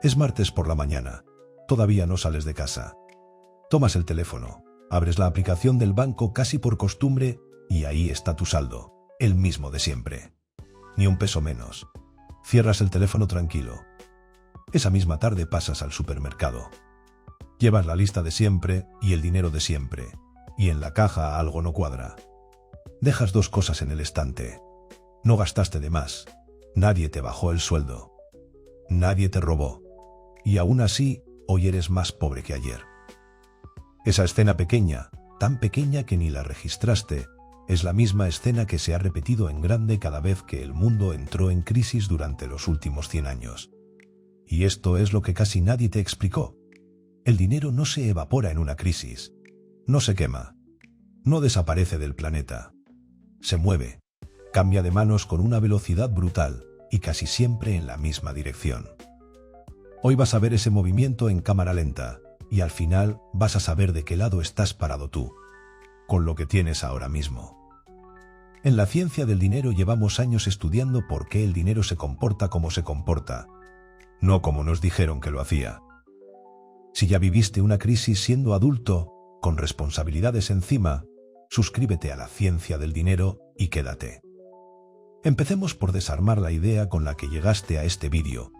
Es martes por la mañana. Todavía no sales de casa. Tomas el teléfono, abres la aplicación del banco casi por costumbre y ahí está tu saldo, el mismo de siempre. Ni un peso menos. Cierras el teléfono tranquilo. Esa misma tarde pasas al supermercado. Llevas la lista de siempre y el dinero de siempre, y en la caja algo no cuadra. Dejas dos cosas en el estante. No gastaste de más. Nadie te bajó el sueldo. Nadie te robó. Y aún así, hoy eres más pobre que ayer. Esa escena pequeña, tan pequeña que ni la registraste, es la misma escena que se ha repetido en grande cada vez que el mundo entró en crisis durante los últimos 100 años. Y esto es lo que casi nadie te explicó. El dinero no se evapora en una crisis. No se quema. No desaparece del planeta. Se mueve. Cambia de manos con una velocidad brutal y casi siempre en la misma dirección. Hoy vas a ver ese movimiento en cámara lenta y al final vas a saber de qué lado estás parado tú, con lo que tienes ahora mismo. En la ciencia del dinero llevamos años estudiando por qué el dinero se comporta como se comporta, no como nos dijeron que lo hacía. Si ya viviste una crisis siendo adulto, con responsabilidades encima, suscríbete a la ciencia del dinero y quédate. Empecemos por desarmar la idea con la que llegaste a este vídeo,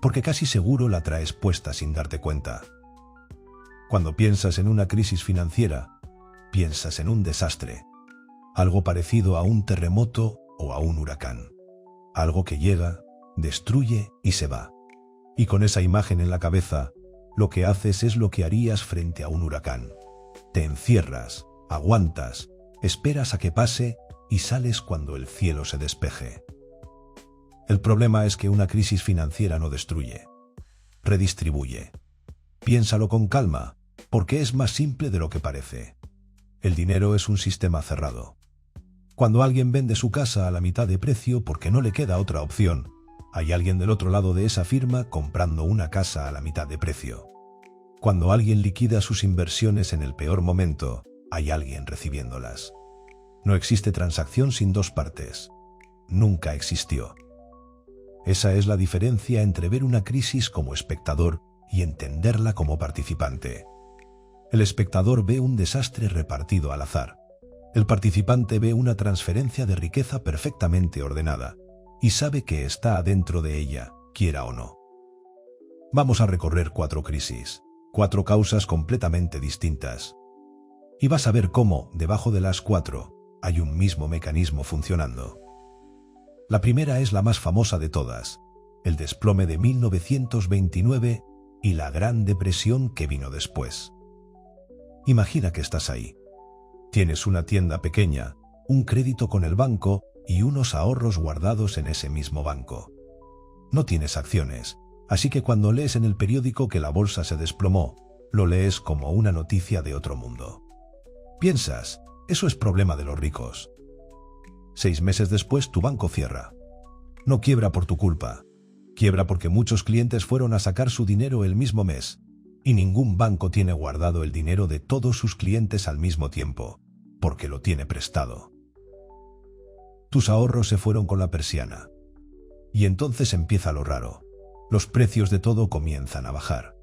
porque casi seguro la traes puesta sin darte cuenta. Cuando piensas en una crisis financiera, piensas en un desastre, algo parecido a un terremoto o a un huracán, algo que llega, destruye y se va. Y con esa imagen en la cabeza, lo que haces es lo que harías frente a un huracán. Te encierras, aguantas, esperas a que pase y sales cuando el cielo se despeje. El problema es que una crisis financiera no destruye, redistribuye. Piénsalo con calma, porque es más simple de lo que parece. El dinero es un sistema cerrado. Cuando alguien vende su casa a la mitad de precio porque no le queda otra opción, hay alguien del otro lado de esa firma comprando una casa a la mitad de precio. Cuando alguien liquida sus inversiones en el peor momento, hay alguien recibiéndolas. No existe transacción sin dos partes. Nunca existió. Esa es la diferencia entre ver una crisis como espectador y entenderla como participante. El espectador ve un desastre repartido al azar. El participante ve una transferencia de riqueza perfectamente ordenada y sabe que está adentro de ella, quiera o no. Vamos a recorrer 4 crisis, 4 causas completamente distintas. Y vas a ver cómo, debajo de las 4, hay un mismo mecanismo funcionando. La primera es la más famosa de todas, el desplome de 1929 y la Gran Depresión que vino después. Imagina que estás ahí. Tienes una tienda pequeña, un crédito con el banco y unos ahorros guardados en ese mismo banco. No tienes acciones, así que cuando lees en el periódico que la bolsa se desplomó, lo lees como una noticia de otro mundo. Piensas, eso es problema de los ricos. 6 meses después tu banco cierra. No quiebra por tu culpa. Quiebra porque muchos clientes fueron a sacar su dinero el mismo mes, y ningún banco tiene guardado el dinero de todos sus clientes al mismo tiempo, porque lo tiene prestado. Tus ahorros se fueron con la persiana. Y entonces empieza lo raro. Los precios de todo comienzan a bajar.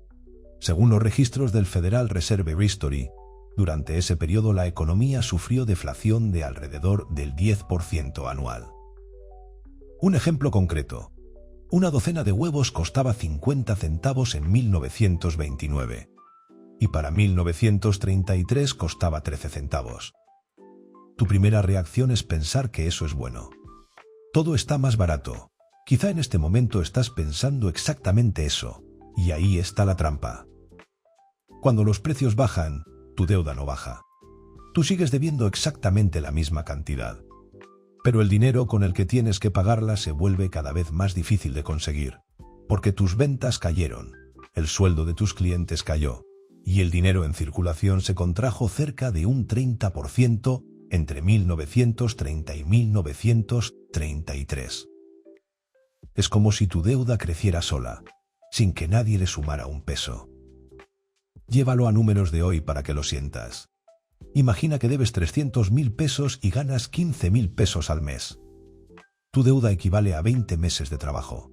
Según los registros del Federal Reserve History, durante ese periodo la economía sufrió deflación de alrededor del 10% anual. Un ejemplo concreto. Una docena de huevos costaba 50 centavos en 1929 y para 1933 costaba 13 centavos. Tu primera reacción es pensar que eso es bueno. Todo está más barato. Quizá en este momento estás pensando exactamente eso, y ahí está la trampa. Cuando los precios bajan, tu deuda no baja. Tú sigues debiendo exactamente la misma cantidad. Pero el dinero con el que tienes que pagarla se vuelve cada vez más difícil de conseguir, porque tus ventas cayeron, el sueldo de tus clientes cayó, y el dinero en circulación se contrajo cerca de un 30% entre 1930 y 1933. Es como si tu deuda creciera sola, sin que nadie le sumara un peso. Llévalo a números de hoy para que lo sientas. Imagina que debes 300.000 pesos y ganas 15.000 pesos al mes. Tu deuda equivale a 20 meses de trabajo.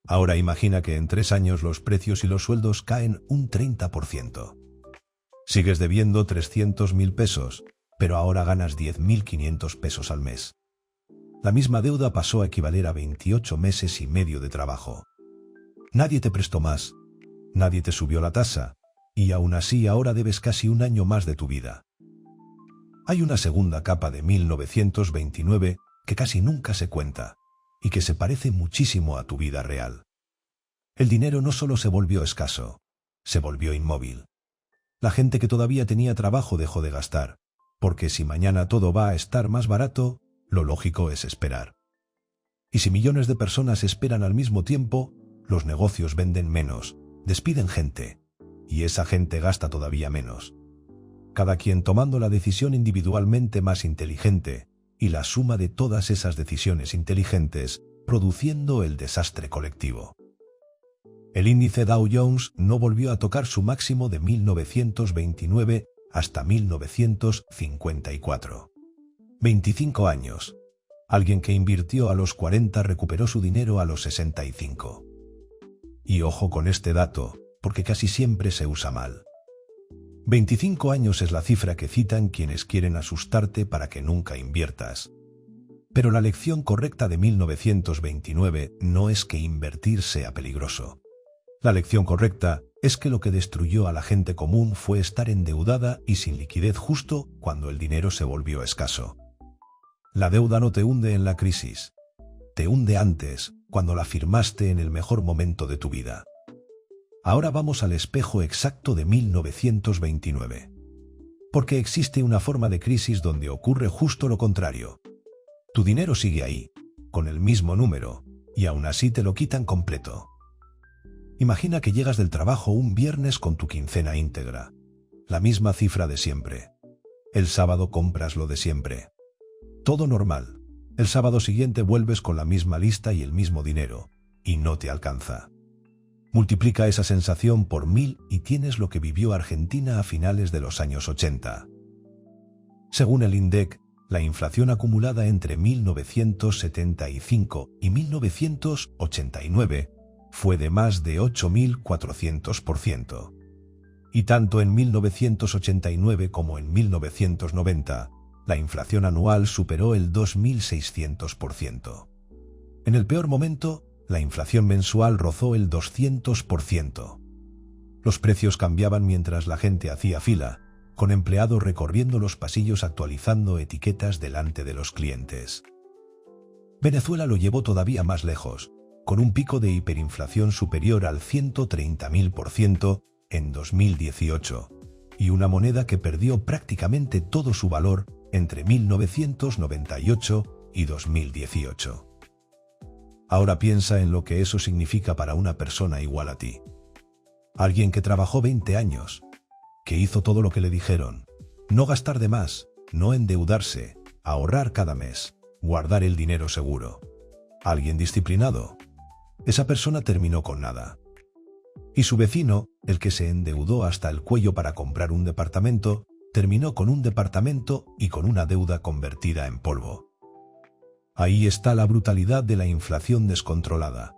Ahora imagina que en 3 años los precios y los sueldos caen un 30%. Sigues debiendo 300.000 pesos, pero ahora ganas 10.500 pesos al mes. La misma deuda pasó a equivaler a 28 meses y medio de trabajo. Nadie te prestó más, nadie te subió la tasa, y aún así ahora debes casi un año más de tu vida. Hay una segunda capa de 1929 que casi nunca se cuenta, y que se parece muchísimo a tu vida real. El dinero no solo se volvió escaso, se volvió inmóvil. La gente que todavía tenía trabajo dejó de gastar, porque si mañana todo va a estar más barato, lo lógico es esperar. Y si millones de personas esperan al mismo tiempo, los negocios venden menos, despiden gente, y esa gente gasta todavía menos. Cada quien tomando la decisión individualmente más inteligente, y la suma de todas esas decisiones inteligentes, produciendo el desastre colectivo. El índice Dow Jones no volvió a tocar su máximo de 1929 hasta 1954. 25 años. Alguien que invirtió a los 40 recuperó su dinero a los 65. Y ojo con este dato, porque casi siempre se usa mal. 25 años es la cifra que citan quienes quieren asustarte para que nunca inviertas. Pero la lección correcta de 1929 no es que invertir sea peligroso. La lección correcta es que lo que destruyó a la gente común fue estar endeudada y sin liquidez justo cuando el dinero se volvió escaso. La deuda no te hunde en la crisis, te hunde antes, cuando la firmaste en el mejor momento de tu vida. Ahora vamos al espejo exacto de 1929. Porque existe una forma de crisis donde ocurre justo lo contrario. Tu dinero sigue ahí, con el mismo número, y aún así te lo quitan completo. Imagina que llegas del trabajo un viernes con tu quincena íntegra, la misma cifra de siempre. El sábado compras lo de siempre. Todo normal. El sábado siguiente vuelves con la misma lista y el mismo dinero, y no te alcanza. Multiplica esa sensación por 1000 y tienes lo que vivió Argentina a finales de los años 80. Según el INDEC, la inflación acumulada entre 1975 y 1989 fue de más de 8.400%. Y tanto en 1989 como en 1990, la inflación anual superó el 2.600%. En el peor momento, la inflación mensual rozó el 200%. Los precios cambiaban mientras la gente hacía fila, con empleados recorriendo los pasillos actualizando etiquetas delante de los clientes. Venezuela lo llevó todavía más lejos, con un pico de hiperinflación superior al 130.000% en 2018, y una moneda que perdió prácticamente todo su valor entre 1998 y 2018. Ahora piensa en lo que eso significa para una persona igual a ti. Alguien que trabajó 20 años, que hizo todo lo que le dijeron, no gastar de más, no endeudarse, ahorrar cada mes, guardar el dinero seguro. Alguien disciplinado. Esa persona terminó con nada. Y su vecino, el que se endeudó hasta el cuello para comprar un departamento, terminó con un departamento y con una deuda convertida en polvo. Ahí está la brutalidad de la inflación descontrolada.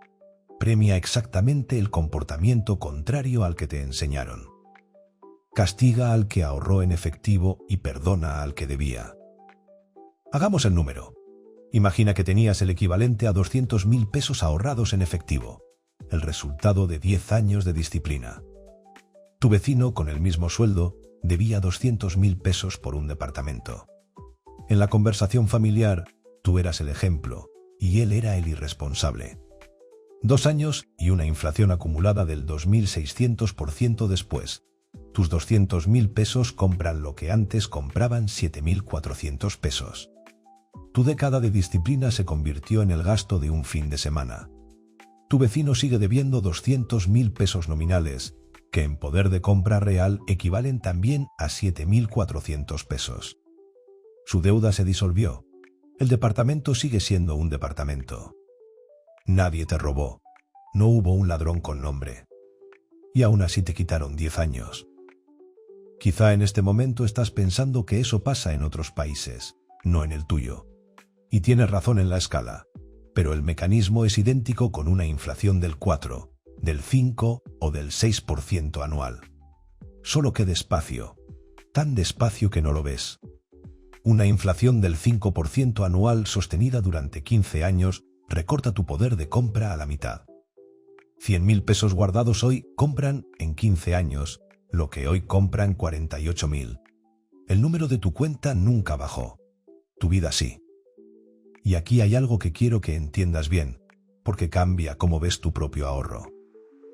Premia exactamente el comportamiento contrario al que te enseñaron. Castiga al que ahorró en efectivo y perdona al que debía. Hagamos el número. Imagina que tenías el equivalente a 200.000 pesos ahorrados en efectivo, el resultado de 10 años de disciplina. Tu vecino, con el mismo sueldo, debía 200.000 pesos por un departamento. En la conversación familiar, tú eras el ejemplo y él era el irresponsable. 2 años y una inflación acumulada del 2.600% después. Tus 200.000 pesos compran lo que antes compraban 7.400 pesos. Tu década de disciplina se convirtió en el gasto de un fin de semana. Tu vecino sigue debiendo 200.000 pesos nominales, que en poder de compra real equivalen también a 7.400 pesos. Su deuda se disolvió. El departamento sigue siendo un departamento. Nadie te robó. No hubo un ladrón con nombre. Y aún así te quitaron 10 años. Quizá en este momento estás pensando que eso pasa en otros países, no en el tuyo. Y tienes razón en la escala. pero el mecanismo es idéntico con una inflación del 4, del 5 o del 6% anual. Solo que despacio, tan despacio que no lo ves. Una inflación del 5% anual sostenida durante 15 años recorta tu poder de compra a la mitad. 100.000 pesos guardados hoy compran en 15 años lo que hoy compran 48.000. El número de tu cuenta nunca bajó. Tu vida sí. Y aquí hay algo que quiero que entiendas bien, porque cambia cómo ves tu propio ahorro.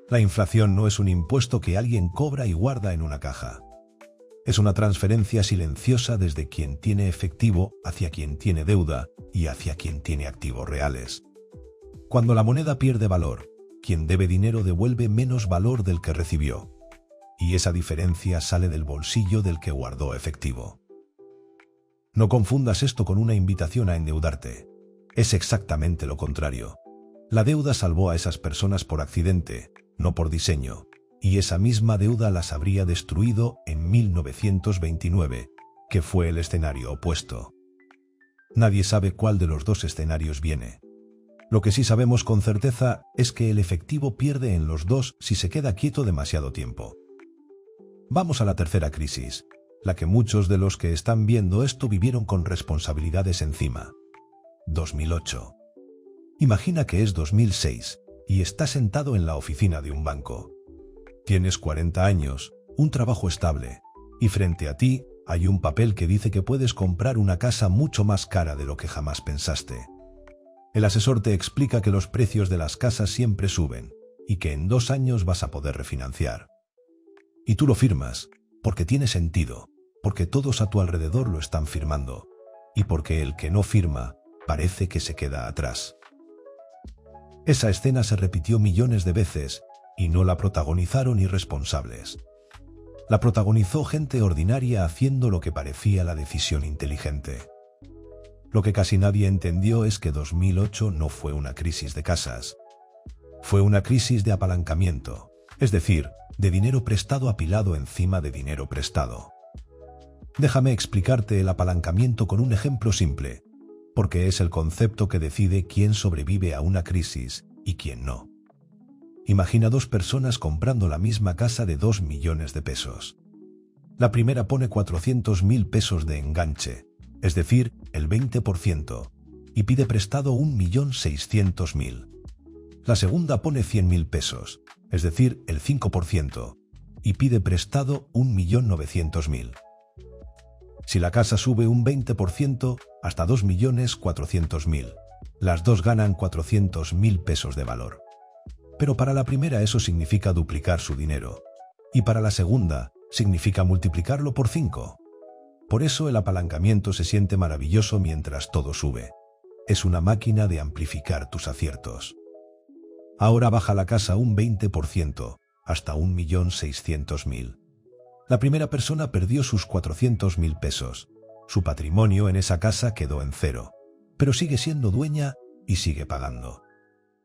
La inflación no es un impuesto que alguien cobra y guarda en una caja. Es una transferencia silenciosa desde quien tiene efectivo hacia quien tiene deuda y hacia quien tiene activos reales. Cuando la moneda pierde valor, quien debe dinero devuelve menos valor del que recibió. Y esa diferencia sale del bolsillo del que guardó efectivo. No confundas esto con una invitación a endeudarte. Es exactamente lo contrario. La deuda salvó a esas personas por accidente, no por diseño, y esa misma deuda las habría destruido en 1929, que fue el escenario opuesto. Nadie sabe cuál de los dos escenarios viene. Lo que sí sabemos con certeza es que el efectivo pierde en los dos si se queda quieto demasiado tiempo. Vamos a la tercera crisis, la que muchos de los que están viendo esto vivieron con responsabilidades encima. 2008. Imagina que es 2006 y estás sentado en la oficina de un banco. Tienes 40 años, un trabajo estable, y frente a ti hay un papel que dice que puedes comprar una casa mucho más cara de lo que jamás pensaste. El asesor te explica que los precios de las casas siempre suben y que en 2 años vas a poder refinanciar. Y tú lo firmas, porque tiene sentido, porque todos a tu alrededor lo están firmando, y porque el que no firma parece que se queda atrás. Esa escena se repitió millones de veces y no la protagonizaron irresponsables. La protagonizó gente ordinaria haciendo lo que parecía la decisión inteligente. Lo que casi nadie entendió es que 2008 no fue una crisis de casas. Fue una crisis de apalancamiento, es decir, de dinero prestado apilado encima de dinero prestado. Déjame explicarte el apalancamiento con un ejemplo simple, porque es el concepto que decide quién sobrevive a una crisis y quién no. Imagina 2 personas comprando la misma casa de 2 millones de pesos. La primera pone 400.000 pesos de enganche, es decir, el 20%, y pide prestado 1.600.000. La segunda pone 100.000 pesos, es decir, el 5%, y pide prestado 1.900.000. Si la casa sube un 20%, hasta 2.400.000, las dos ganan 400.000 pesos de valor. Pero para la primera eso significa duplicar su dinero, y para la segunda significa multiplicarlo por 5. Por eso el apalancamiento se siente maravilloso mientras todo sube. Es una máquina de amplificar tus aciertos. Ahora baja la casa un 20%, hasta 1.600.000. La primera persona perdió sus 400.000 pesos. Su patrimonio en esa casa quedó en cero, pero sigue siendo dueña y sigue pagando.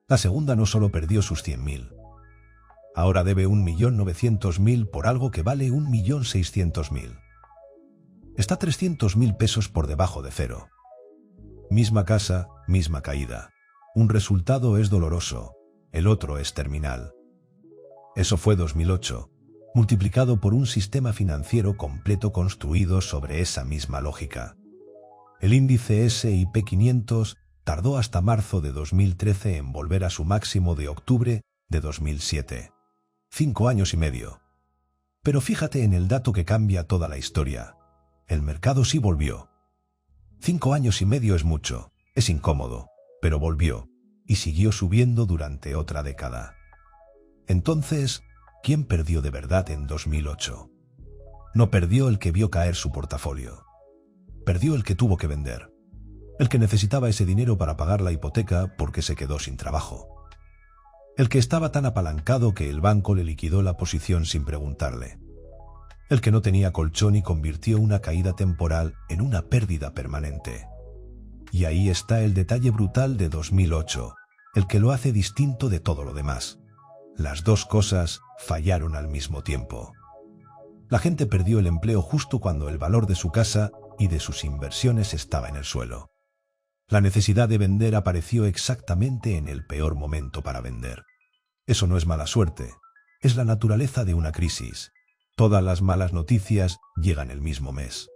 La segunda no solo perdió sus 100.000. Ahora debe 1.900.000 por algo que vale 1.600.000. Está 300.000 pesos por debajo de cero. Misma casa, misma caída. Un resultado es doloroso, el otro es terminal. Eso fue 2008, multiplicado por un sistema financiero completo construido sobre esa misma lógica. El índice S&P 500 tardó hasta marzo de 2013 en volver a su máximo de octubre de 2007. 5 años y medio. Pero fíjate en el dato que cambia toda la historia. El mercado sí volvió. 5 años y medio es mucho, es incómodo, pero volvió, y siguió subiendo durante otra década. Entonces, ¿quién perdió de verdad en 2008? No perdió el que vio caer su portafolio. Perdió el que tuvo que vender. El que necesitaba ese dinero para pagar la hipoteca porque se quedó sin trabajo. El que estaba tan apalancado que el banco le liquidó la posición sin preguntarle. El que no tenía colchón y convirtió una caída temporal en una pérdida permanente. Y ahí está el detalle brutal de 2008, el que lo hace distinto de todo lo demás. Las dos cosas fallaron al mismo tiempo. La gente perdió el empleo justo cuando el valor de su casa y de sus inversiones estaba en el suelo. La necesidad de vender apareció exactamente en el peor momento para vender. Eso no es mala suerte, es la naturaleza de una crisis. Todas las malas noticias llegan el mismo mes.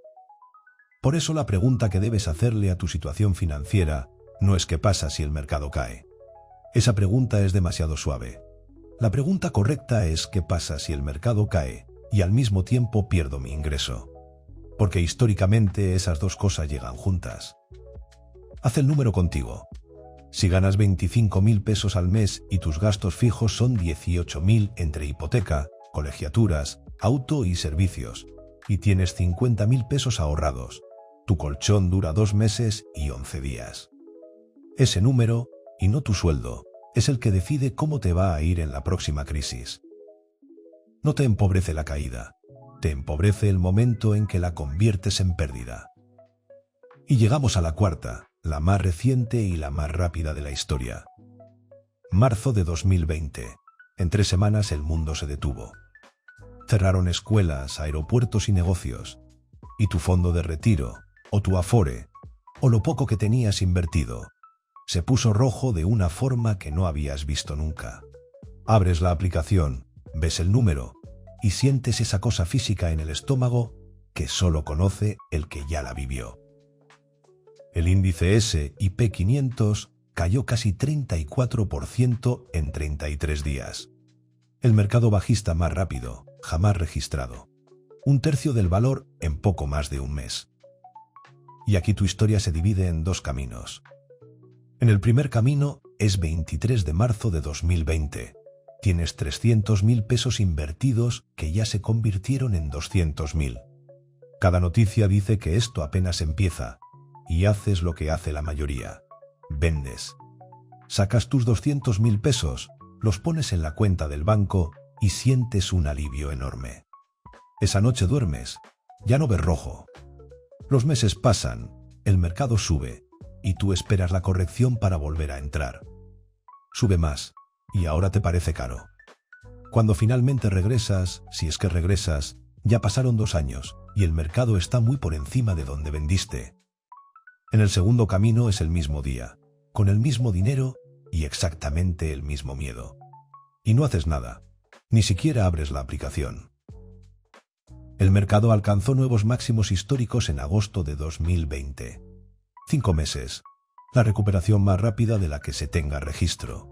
Por eso la pregunta que debes hacerle a tu situación financiera no es qué pasa si el mercado cae. Esa pregunta es demasiado suave. La pregunta correcta es qué pasa si el mercado cae y al mismo tiempo pierdo mi ingreso. Porque históricamente esas dos cosas llegan juntas. Haz el número contigo. Si ganas 25.000 pesos al mes y tus gastos fijos son 18.000 entre hipoteca, colegiaturas, auto y servicios, y tienes 50.000 pesos ahorrados, tu colchón dura 2 meses y 11 días. Ese número, y no tu sueldo, es el que decide cómo te va a ir en la próxima crisis. No te empobrece la caída, te empobrece el momento en que la conviertes en pérdida. Y llegamos a la cuarta, la más reciente y la más rápida de la historia. Marzo de 2020. En 3 semanas el mundo se detuvo. Cerraron escuelas, aeropuertos y negocios. Y tu fondo de retiro, o tu Afore, o lo poco que tenías invertido, se puso rojo de una forma que no habías visto nunca. Abres la aplicación, ves el número, y sientes esa cosa física en el estómago que solo conoce el que ya la vivió. El índice S&P 500 cayó casi 34% en 33 días. El mercado bajista más rápido jamás registrado. 1/3 del valor en poco más de un mes. Y aquí tu historia se divide en 2 caminos. En el primer camino es 23 de marzo de 2020. Tienes 300.000 pesos invertidos que ya se convirtieron en 200.000. Cada noticia dice que esto apenas empieza. Y haces lo que hace la mayoría. Vendes. Sacas tus 200.000 pesos, los pones en la cuenta del banco y sientes un alivio enorme. Esa noche duermes, ya no ves rojo. Los meses pasan, el mercado sube y tú esperas la corrección para volver a entrar. Sube más y ahora te parece caro. Cuando finalmente regresas, si es que regresas, ya pasaron 2 años y el mercado está muy por encima de donde vendiste. En el segundo camino es el mismo día, con el mismo dinero y exactamente el mismo miedo. Y no haces nada, ni siquiera abres la aplicación. El mercado alcanzó nuevos máximos históricos en agosto de 2020. 5 meses, la recuperación más rápida de la que se tenga registro.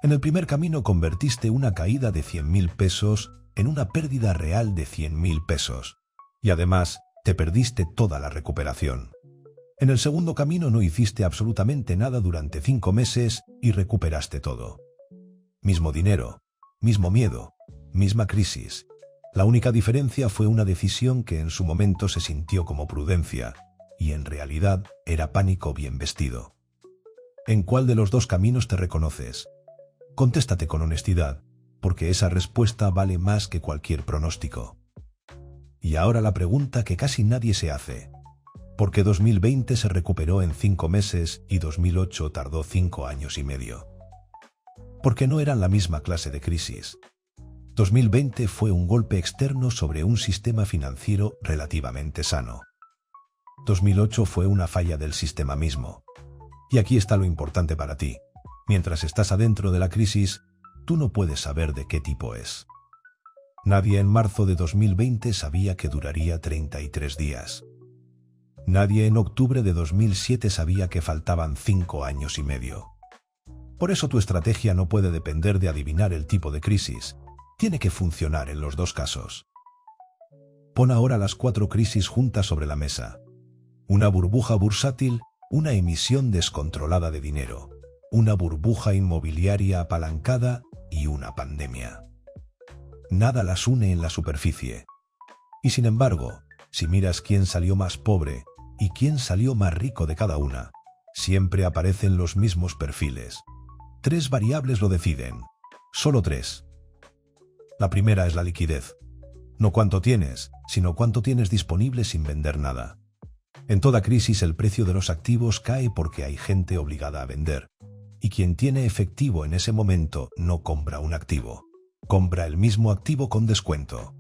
En el primer camino convertiste una caída de 100.000 pesos en una pérdida real de 100.000 pesos. Y además, te perdiste toda la recuperación. En el segundo camino no hiciste absolutamente nada durante 5 meses y recuperaste todo. Mismo dinero, mismo miedo, misma crisis. La única diferencia fue una decisión que en su momento se sintió como prudencia y en realidad era pánico bien vestido. ¿En cuál de los 2 caminos te reconoces? Contéstate con honestidad, porque esa respuesta vale más que cualquier pronóstico. Y ahora la pregunta que casi nadie se hace. ¿Por qué 2020 se recuperó en 5 meses y 2008 tardó 5 años y medio? Porque no eran la misma clase de crisis. 2020 fue un golpe externo sobre un sistema financiero relativamente sano. 2008 fue una falla del sistema mismo. Y aquí está lo importante para ti. Mientras estás adentro de la crisis, tú no puedes saber de qué tipo es. Nadie en marzo de 2020 sabía que duraría 33 días. Nadie en octubre de 2007 sabía que faltaban 5 años y medio. Por eso tu estrategia no puede depender de adivinar el tipo de crisis. Tiene que funcionar en los 2 casos. Pon ahora las 4 crisis juntas sobre la mesa. Una burbuja bursátil, una emisión descontrolada de dinero, una burbuja inmobiliaria apalancada y una pandemia. Nada las une en la superficie. Y sin embargo, si miras quién salió más pobre y quién salió más rico de cada una, siempre aparecen los mismos perfiles. 3 variables lo deciden. Solo 3. La primera es la liquidez. No cuánto tienes, sino cuánto tienes disponible sin vender nada. En toda crisis el precio de los activos cae porque hay gente obligada a vender. Y quien tiene efectivo en ese momento no compra un activo. Compra el mismo activo con descuento.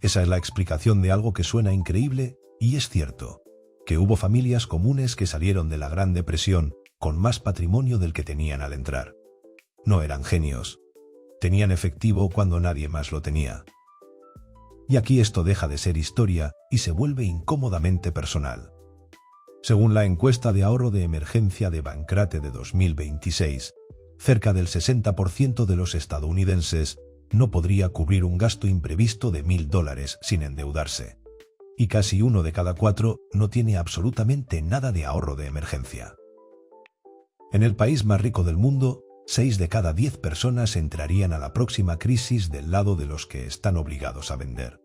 Esa es la explicación de algo que suena increíble y es cierto. que hubo familias comunes que salieron de la Gran Depresión con más patrimonio del que tenían al entrar. No eran genios. Tenían efectivo cuando nadie más lo tenía. Y aquí esto deja de ser historia y se vuelve incómodamente personal. Según la encuesta de ahorro de emergencia de Bankrate de 2026, cerca del 60% de los estadounidenses no podría cubrir un gasto imprevisto de $1.000 sin endeudarse. Y casi 1 de cada 4 no tiene absolutamente nada de ahorro de emergencia. En el país más rico del mundo, 6 de cada 10 personas entrarían a la próxima crisis del lado de los que están obligados a vender.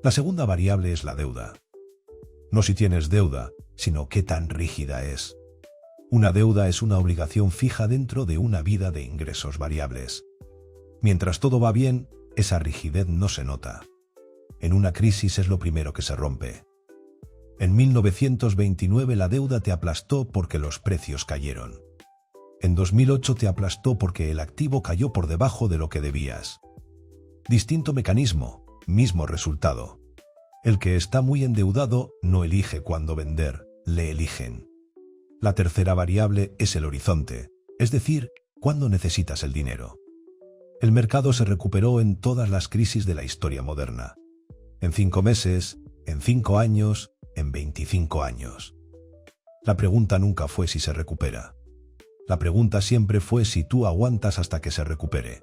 La segunda variable es la deuda. No si tienes deuda, sino qué tan rígida es. Una deuda es una obligación fija dentro de una vida de ingresos variables. Mientras todo va bien, esa rigidez no se nota. En una crisis es lo primero que se rompe. En 1929 la deuda te aplastó porque los precios cayeron. En 2008 te aplastó porque el activo cayó por debajo de lo que debías. Distinto mecanismo, mismo resultado. El que está muy endeudado no elige cuándo vender, le eligen. La tercera variable es el horizonte, es decir, cuándo necesitas el dinero. El mercado se recuperó en todas las crisis de la historia moderna. En 5 meses, en 5 años, en 25 años. La pregunta nunca fue si se recupera. La pregunta siempre fue si tú aguantas hasta que se recupere.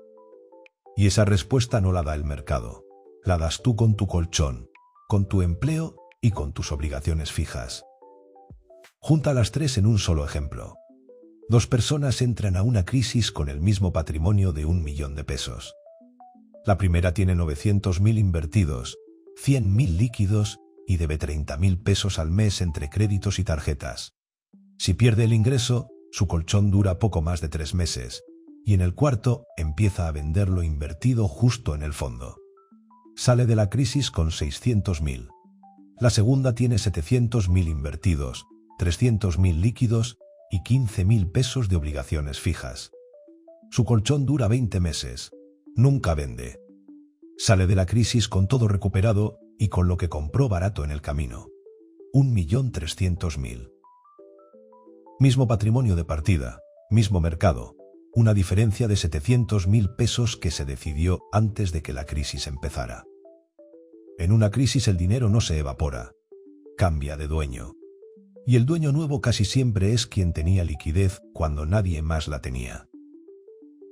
Y esa respuesta no la da el mercado. La das tú con tu colchón, con tu empleo y con tus obligaciones fijas. Junta las tres en un solo ejemplo. 2 personas entran a una crisis con el mismo patrimonio de $1.000.000. La primera tiene 900.000 invertidos, 100.000 líquidos y debe 30.000 pesos al mes entre créditos y tarjetas. Si pierde el ingreso, su colchón dura poco más de 3 meses, y en el cuarto empieza a vender lo invertido justo en el fondo. Sale de la crisis con 600.000. La segunda tiene 700.000 invertidos, 300.000 líquidos y 15.000 pesos de obligaciones fijas. Su colchón dura 20 meses. Nunca vende. Sale de la crisis con todo recuperado y con lo que compró barato en el camino. 1.300.000. Mismo patrimonio de partida, mismo mercado, una diferencia de 700.000 pesos que se decidió antes de que la crisis empezara. En una crisis el dinero no se evapora, cambia de dueño. Y el dueño nuevo casi siempre es quien tenía liquidez cuando nadie más la tenía.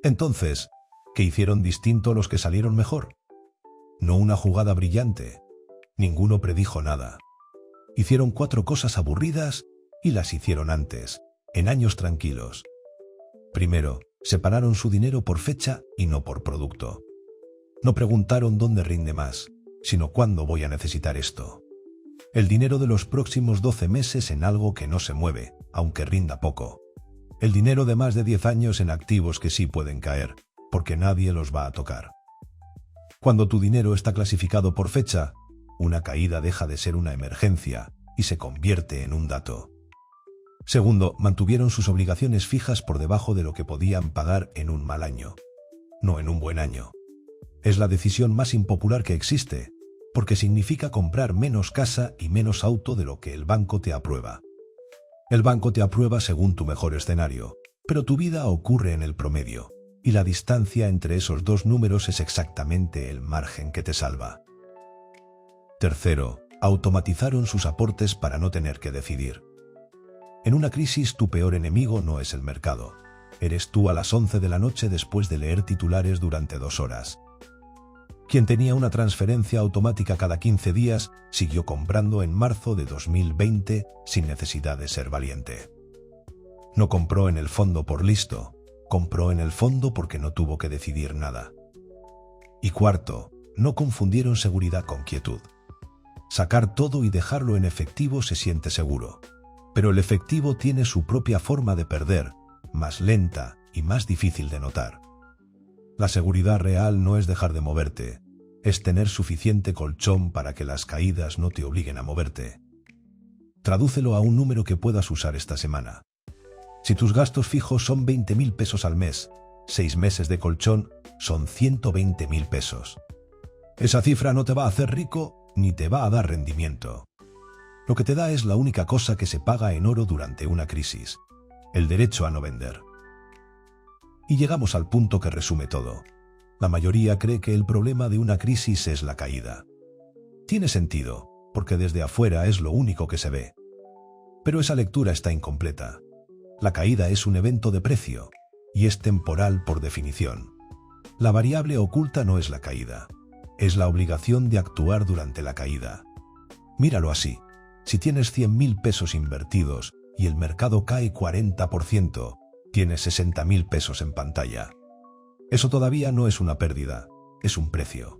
Entonces, ¿qué hicieron distinto los que salieron mejor? No una jugada brillante. Ninguno predijo nada. Hicieron 4 cosas aburridas y las hicieron antes, en años tranquilos. Primero, separaron su dinero por fecha y no por producto. No preguntaron dónde rinde más, sino cuándo voy a necesitar esto. El dinero de los próximos 12 meses en algo que no se mueve, aunque rinda poco. El dinero de más de 10 años en activos que sí pueden caer, porque nadie los va a tocar. Cuando tu dinero está clasificado por fecha, una caída deja de ser una emergencia y se convierte en un dato. Segundo, mantuvieron sus obligaciones fijas por debajo de lo que podían pagar en un mal año, no en un buen año. Es la decisión más impopular que existe, porque significa comprar menos casa y menos auto de lo que el banco te aprueba. El banco te aprueba según tu mejor escenario, pero tu vida ocurre en el promedio, y la distancia entre esos 2 números es exactamente el margen que te salva. Tercero, automatizaron sus aportes para no tener que decidir. En una crisis tu peor enemigo no es el mercado. Eres tú a las 11 de la noche después de leer titulares durante 2 horas. Quien tenía una transferencia automática cada 15 días siguió comprando en marzo de 2020 sin necesidad de ser valiente. No compró en el fondo por listo, compró en el fondo porque no tuvo que decidir nada. Y cuarto, no confundieron seguridad con quietud. Sacar todo y dejarlo en efectivo se siente seguro, pero el efectivo tiene su propia forma de perder, más lenta y más difícil de notar. La seguridad real no es dejar de moverte, es tener suficiente colchón para que las caídas no te obliguen a moverte. Tradúcelo a un número que puedas usar esta semana. Si tus gastos fijos son 20.000 pesos al mes, 6 meses de colchón son 120.000 pesos. Esa cifra no te va a hacer rico ni te va a dar rendimiento. Lo que te da es la única cosa que se paga en oro durante una crisis: el derecho a no vender. Y llegamos al punto que resume todo. La mayoría cree que el problema de una crisis es la caída. Tiene sentido, porque desde afuera es lo único que se ve. Pero esa lectura está incompleta. La caída es un evento de precio, y es temporal por definición. La variable oculta no es la caída, es la obligación de actuar durante la caída. Míralo así: si tienes 100.000 pesos invertidos y el mercado cae 40%, tienes 60.000 pesos en pantalla. Eso todavía no es una pérdida, es un precio.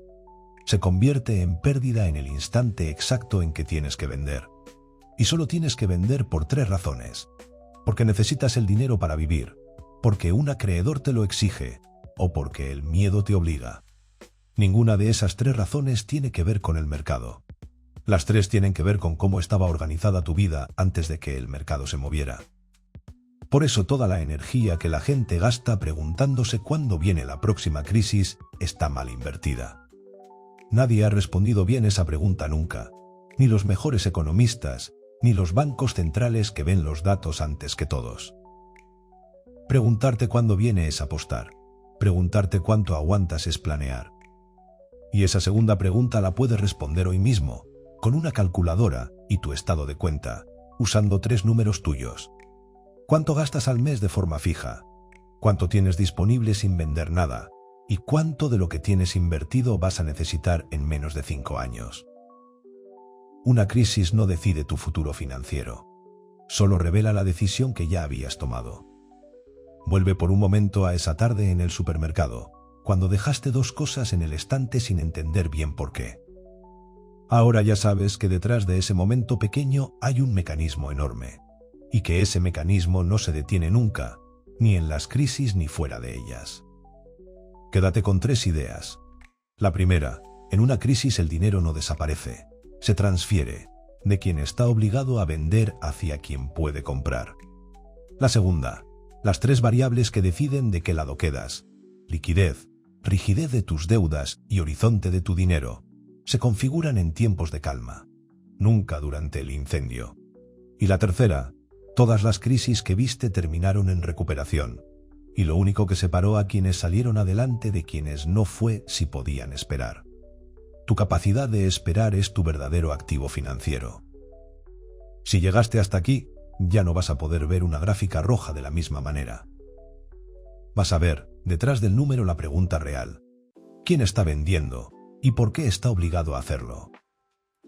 Se convierte en pérdida en el instante exacto en que tienes que vender. Y solo tienes que vender por 3 razones: porque necesitas el dinero para vivir, porque un acreedor te lo exige, o porque el miedo te obliga. Ninguna de esas 3 razones tiene que ver con el mercado. Las 3 tienen que ver con cómo estaba organizada tu vida antes de que el mercado se moviera. Por eso toda la energía que la gente gasta preguntándose cuándo viene la próxima crisis está mal invertida. Nadie ha respondido bien esa pregunta nunca, ni los mejores economistas, ni los bancos centrales que ven los datos antes que todos. Preguntarte cuándo viene es apostar. Preguntarte cuánto aguantas es planear. Y esa segunda pregunta la puedes responder hoy mismo, con una calculadora y tu estado de cuenta, usando 3 números tuyos. ¿Cuánto gastas al mes de forma fija? ¿Cuánto tienes disponible sin vender nada? ¿Y cuánto de lo que tienes invertido vas a necesitar en menos de 5 años? Una crisis no decide tu futuro financiero. Solo revela la decisión que ya habías tomado. Vuelve por un momento a esa tarde en el supermercado, cuando dejaste 2 cosas en el estante sin entender bien por qué. Ahora ya sabes que detrás de ese momento pequeño hay un mecanismo enorme, y que ese mecanismo no se detiene nunca, ni en las crisis ni fuera de ellas. Quédate con 3 ideas. La primera: en una crisis el dinero no desaparece, se transfiere de quien está obligado a vender hacia quien puede comprar. La segunda: las 3 variables que deciden de qué lado quedas: liquidez, rigidez de tus deudas y horizonte de tu dinero, se configuran en tiempos de calma, nunca durante el incendio. Y la tercera: todas las crisis que viste terminaron en recuperación, y lo único que separó a quienes salieron adelante de quienes no fue si podían esperar. Tu capacidad de esperar es tu verdadero activo financiero. Si llegaste hasta aquí, ya no vas a poder ver una gráfica roja de la misma manera. Vas a ver, detrás del número, la pregunta real: ¿quién está vendiendo y por qué está obligado a hacerlo?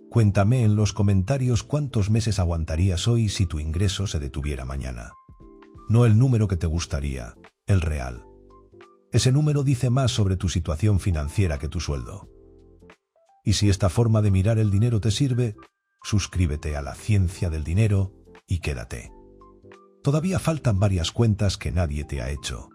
Cuéntame en los comentarios cuántos meses aguantarías hoy si tu ingreso se detuviera mañana. No el número que te gustaría, el real. Ese número dice más sobre tu situación financiera que tu sueldo. Y si esta forma de mirar el dinero te sirve, suscríbete a La Ciencia del Dinero y quédate. Todavía faltan varias cuentas que nadie te ha hecho.